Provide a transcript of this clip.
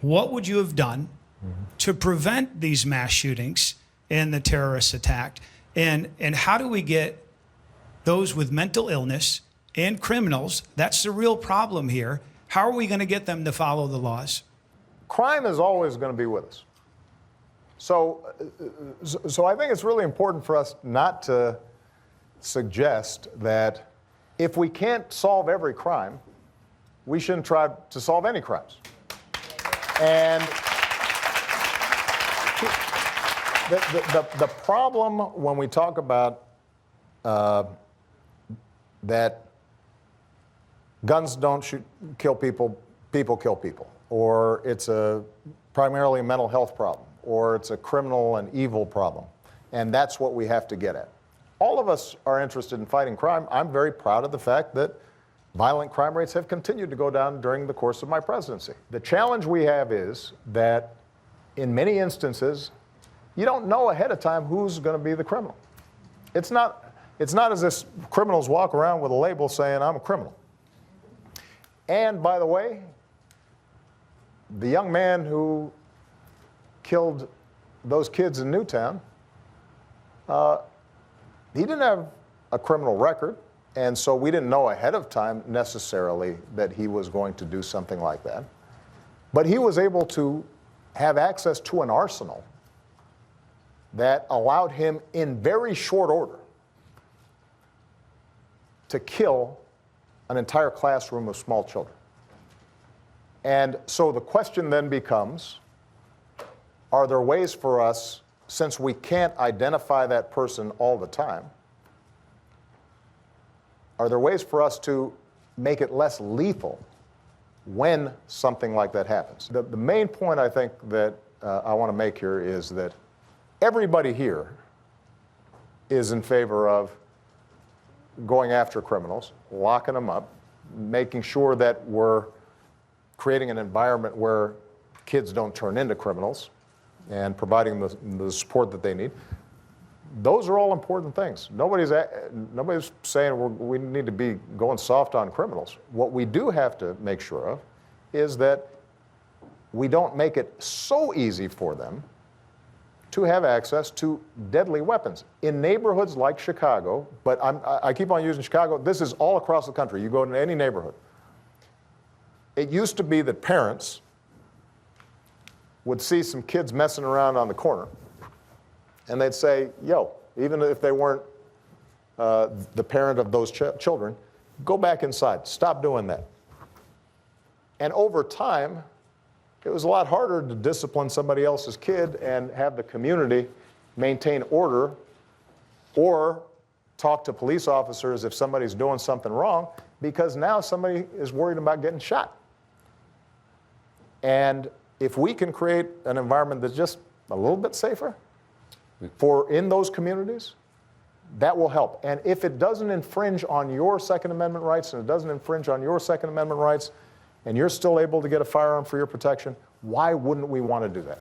What would you have done to prevent these mass shootings and the terrorist attack? And how do we get those with mental illness and criminals? That's the real problem here. How are we going to get them to follow the laws? Crime is always going to be with us. So I think it's really important for us not to suggest that if we can't solve every crime, we shouldn't try to solve any crimes. And the problem when we talk about that guns don't kill people, people kill people, or it's primarily a mental health problem, or it's a criminal and evil problem, and that's what we have to get at. All of us are interested in fighting crime. I'm very proud of the fact that violent crime rates have continued to go down during the course of my presidency. The challenge we have is that in many instances, you don't know ahead of time who's going to be the criminal. It's not as if criminals walk around with a label saying, I'm a criminal. And by the way, the young man who killed those kids in Newtown, he didn't have a criminal record, and so we didn't know ahead of time necessarily that he was going to do something like that. But he was able to have access to an arsenal that allowed him in very short order to kill an entire classroom of small children. And so the question then becomes, are there ways for us, since we can't identify that person all the time, are there ways for us to make it less lethal when something like that happens? The main point I think that I want to make here is that everybody here is in favor of going after criminals, locking them up, making sure that we're creating an environment where kids don't turn into criminals, and providing the support that they need. Those are all important things. Nobody's saying we need to be going soft on criminals. What we do have to make sure of is that we don't make it so easy for them to have access to deadly weapons. In neighborhoods like Chicago, but I keep on using Chicago, this is all across the country. You go to any neighborhood. It used to be that parents would see some kids messing around on the corner, and they'd say, yo, even if they weren't the parent of those children, go back inside, stop doing that. And over time, it was a lot harder to discipline somebody else's kid and have the community maintain order or talk to police officers if somebody's doing something wrong, because now somebody is worried about getting shot. And if we can create an environment that's just a little bit safer in those communities, that will help. And if it doesn't infringe on your Second Amendment rights, and it doesn't infringe on your Second Amendment rights, and you're still able to get a firearm for your protection, why wouldn't we want to do that?